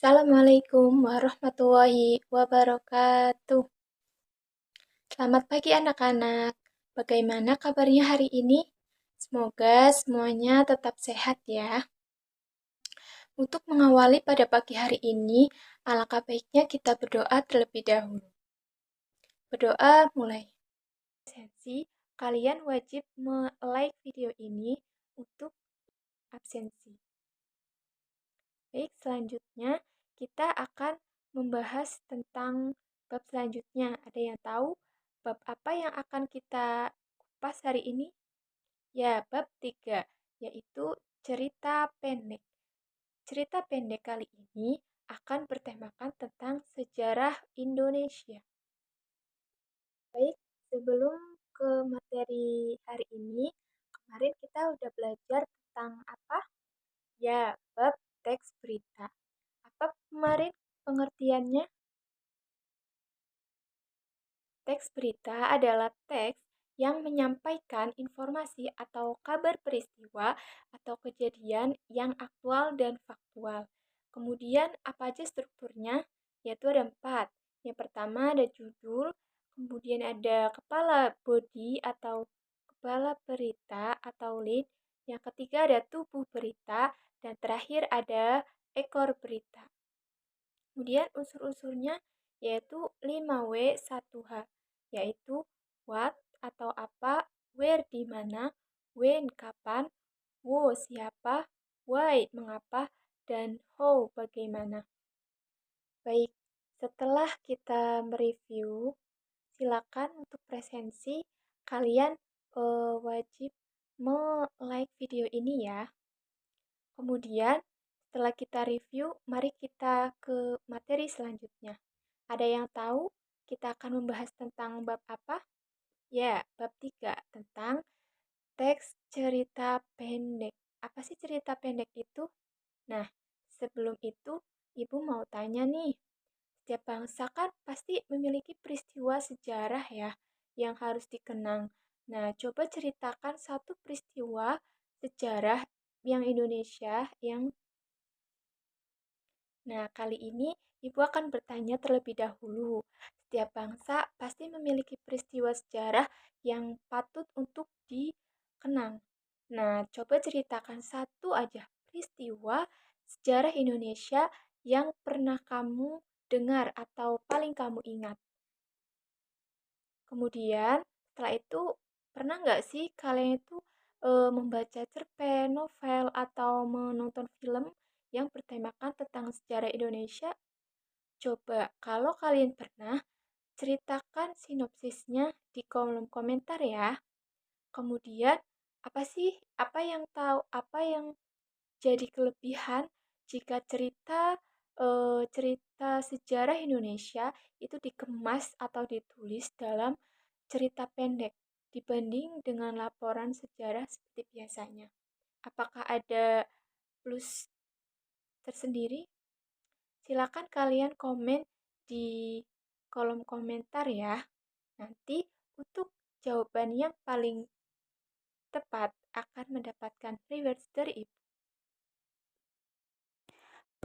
Assalamualaikum warahmatullahi wabarakatuh. Selamat pagi anak-anak. Bagaimana kabarnya hari ini? Semoga semuanya tetap sehat ya. Untuk mengawali pada pagi hari ini, alangkah baiknya kita berdoa terlebih dahulu. Berdoa mulai. Absensi, kalian wajib like video ini untuk absensi. Baik, selanjutnya kita akan membahas tentang bab selanjutnya. Ada yang tahu bab apa yang akan kita kupas hari ini? Ya, bab 3, yaitu cerita pendek. Cerita pendek kali ini akan bertemakan tentang sejarah Indonesia. Baik, sebelum ke materi hari ini, kemarin kita udah belajar tentang apa? Ya, bab teks berita. Apa kemarin pengertiannya? Teks berita adalah teks yang menyampaikan informasi atau kabar peristiwa atau kejadian yang aktual dan faktual. Kemudian apa aja strukturnya? Yaitu ada 4. Yang pertama ada judul, kemudian ada kepala body atau kepala berita atau lead, yang ketiga ada tubuh berita, dan terakhir ada ekor berita. Kemudian unsur-unsurnya yaitu 5W1H, yaitu what atau apa, where di mana, when kapan, who siapa, why mengapa, dan how bagaimana. Baik, setelah kita mereview, silakan untuk presensi kalian wajib like video ini ya. Kemudian, setelah kita review, mari kita ke materi selanjutnya. Ada yang tahu kita akan membahas tentang bab apa? Ya, bab 3 tentang teks cerita pendek. Apa sih cerita pendek itu? Nah, sebelum itu, Ibu mau tanya nih. Setiap bangsa kan pasti memiliki peristiwa sejarah ya yang harus dikenang. Nah, coba ceritakan satu peristiwa sejarah yang Indonesia yang Nah, kali ini Ibu akan bertanya terlebih dahulu. Setiap bangsa pasti memiliki peristiwa sejarah yang patut untuk dikenang. Nah, coba ceritakan satu aja peristiwa sejarah Indonesia yang pernah kamu dengar atau paling kamu ingat. Kemudian, setelah itu, pernah nggak sih kalian itu membaca cerpen, novel, atau menonton film yang bertemakan tentang sejarah Indonesia? Coba, kalau kalian pernah, ceritakan sinopsisnya di kolom komentar ya. Kemudian, apa yang jadi kelebihan jika cerita sejarah Indonesia itu dikemas atau ditulis dalam cerita pendek dibanding dengan laporan sejarah seperti biasanya. Apakah ada plus tersendiri? Silakan kalian komen di kolom komentar ya. Nanti untuk jawaban yang paling tepat akan mendapatkan rewards dari Ibu.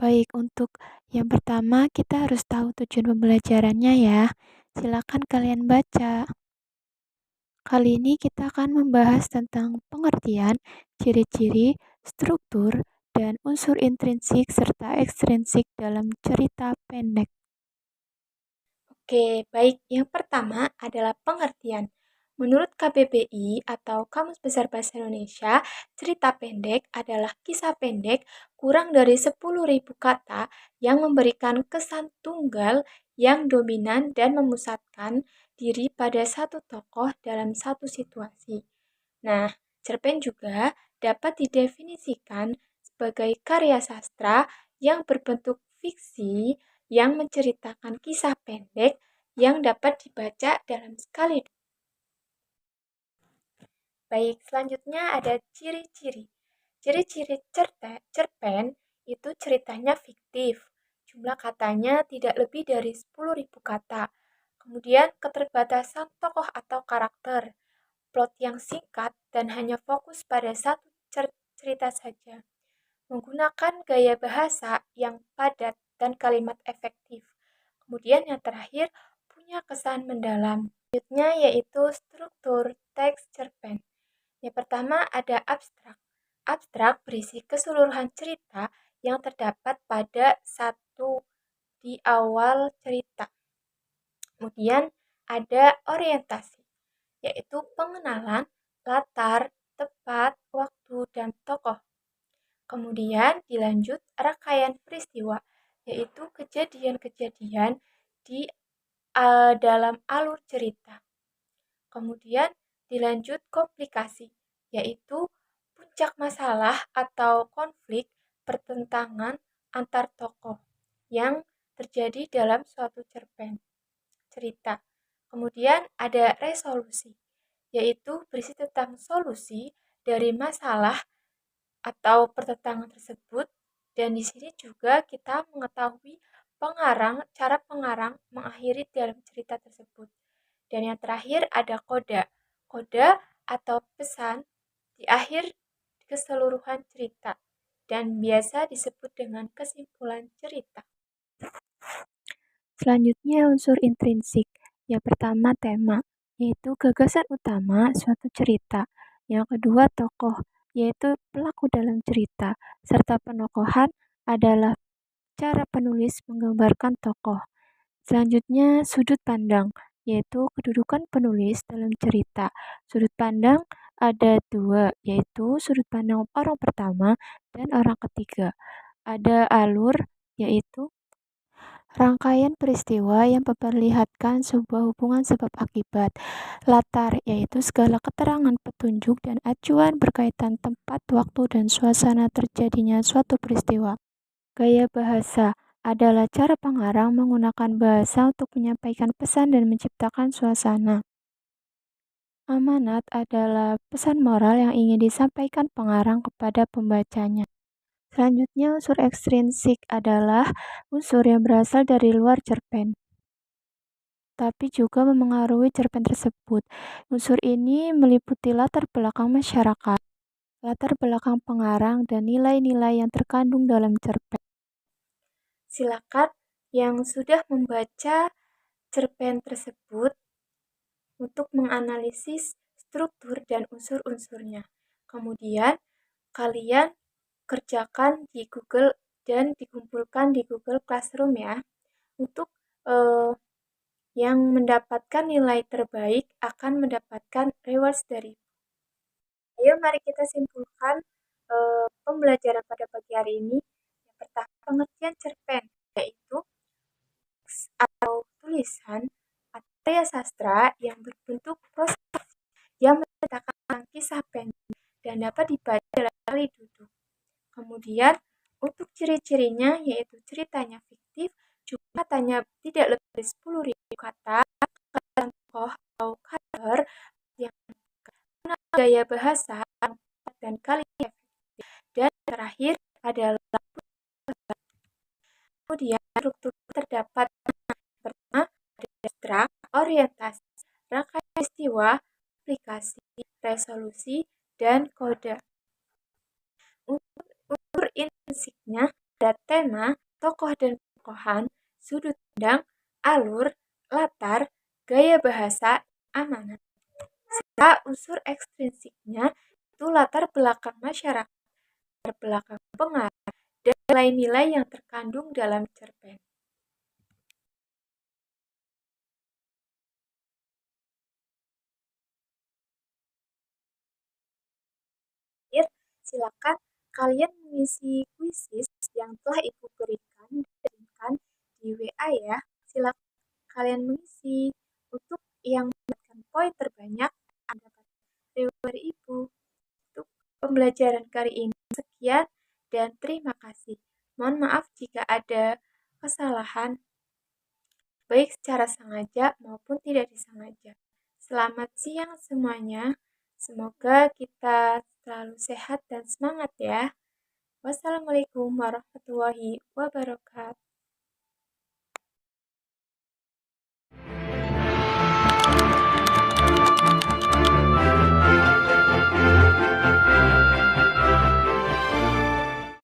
Baik, untuk yang pertama kita harus tahu tujuan pembelajarannya ya. Silakan kalian baca. Kali ini kita akan membahas tentang pengertian, ciri-ciri, struktur, dan unsur intrinsik serta ekstrinsik dalam cerita pendek. Oke, baik. Yang pertama adalah pengertian. Menurut KBBI atau Kamus Besar Bahasa Indonesia, cerita pendek adalah kisah pendek kurang dari 10.000 kata yang memberikan kesan tunggal yang dominan dan memusatkan diri pada satu tokoh dalam satu situasi. Nah, cerpen juga dapat didefinisikan sebagai karya sastra yang berbentuk fiksi yang menceritakan kisah pendek yang dapat dibaca dalam sekali. Baik, selanjutnya ada ciri-ciri. Ciri-ciri cerpen itu ceritanya fiktif. Jumlah katanya tidak lebih dari 10.000 kata. Kemudian keterbatasan tokoh atau karakter. Plot yang singkat dan hanya fokus pada satu cerita saja. Menggunakan gaya bahasa yang padat dan kalimat efektif. Kemudian yang terakhir, punya kesan mendalam. Selanjutnya yaitu struktur teks cerpen. Yang pertama ada abstrak. Abstrak berisi keseluruhan cerita yang terdapat pada satu di awal cerita. Kemudian ada orientasi, yaitu pengenalan, latar, tempat, waktu, dan tokoh. Kemudian dilanjut rangkaian peristiwa, yaitu kejadian-kejadian di dalam alur cerita. Kemudian dilanjut komplikasi, yaitu puncak masalah atau konflik pertentangan antar tokoh yang terjadi dalam suatu cerpen cerita. Kemudian ada resolusi, yaitu berisi tentang solusi dari masalah atau pertentangan tersebut. Dan di sini juga kita mengetahui cara pengarang mengakhiri dalam cerita tersebut. Dan yang terakhir ada koda. Koda atau pesan di akhir keseluruhan cerita dan biasa disebut dengan kesimpulan cerita. Selanjutnya unsur intrinsik. Yang pertama tema, yaitu gagasan utama suatu cerita. Yang kedua tokoh, yaitu pelaku dalam cerita, serta penokohan adalah cara penulis menggambarkan tokoh. Selanjutnya sudut pandang, yaitu kedudukan penulis dalam cerita. Sudut pandang ada dua, yaitu sudut pandang orang pertama dan orang ketiga. Ada alur, yaitu rangkaian peristiwa yang memperlihatkan sebuah hubungan sebab akibat. Latar, yaitu segala keterangan petunjuk dan acuan berkaitan tempat, waktu, dan suasana terjadinya suatu peristiwa. Gaya bahasa adalah cara pengarang menggunakan bahasa untuk menyampaikan pesan dan menciptakan suasana. Amanat adalah pesan moral yang ingin disampaikan pengarang kepada pembacanya. Selanjutnya, unsur ekstrinsik adalah unsur yang berasal dari luar cerpen, tapi juga memengaruhi cerpen tersebut. Unsur ini meliputi latar belakang masyarakat, latar belakang pengarang, dan nilai-nilai yang terkandung dalam cerpen. Silakan yang sudah membaca cerpen tersebut untuk menganalisis struktur dan unsur-unsurnya. Kemudian, kalian kerjakan di Google dan dikumpulkan di Google Classroom ya. Untuk yang mendapatkan nilai terbaik akan mendapatkan rewards dari. Ayo mari kita simpulkan pembelajaran pada pagi hari ini. Yang pertama, pengertian cerpen, yaitu teks atau tulisan atau karya sastra yang berbentuk proses yang menceritakan kisah pendek dan dapat dibaca dalam sekali duduk. Kemudian, untuk ciri-cirinya yaitu ceritanya fiktif, juga katanya tidak lebih dari 10.000 kata, kata tokoh atau karakter yang gaya bahasa dan kalimat efektif. Dan terakhir adalah kemudian struktur terdapat pertama abstrak, orientasi, rangkaian peristiwa, aplikasi, resolusi, dan kode. Unsur intrinsiknya ada tema, tokoh dan tokohan, sudut pandang, alur, latar, gaya bahasa, amanat. Serta unsur ekstrinsiknya itu latar belakang masyarakat, latar belakang pengarang, dan nilai-nilai yang terkandung dalam cerpen. Silakan kalian mengisi kuisis yang telah Ibu berikan di WA ya. Silakan kalian mengisi. Untuk yang mendapatkan poin terbanyak Anda dapat reward dari Ibu. Untuk pembelajaran kali ini sekian dan terima kasih. Mohon maaf jika ada kesalahan baik secara sengaja maupun tidak disengaja. Selamat siang semuanya. Semoga kita selalu sehat dan semangat ya. Wassalamualaikum warahmatullahi wabarakatuh.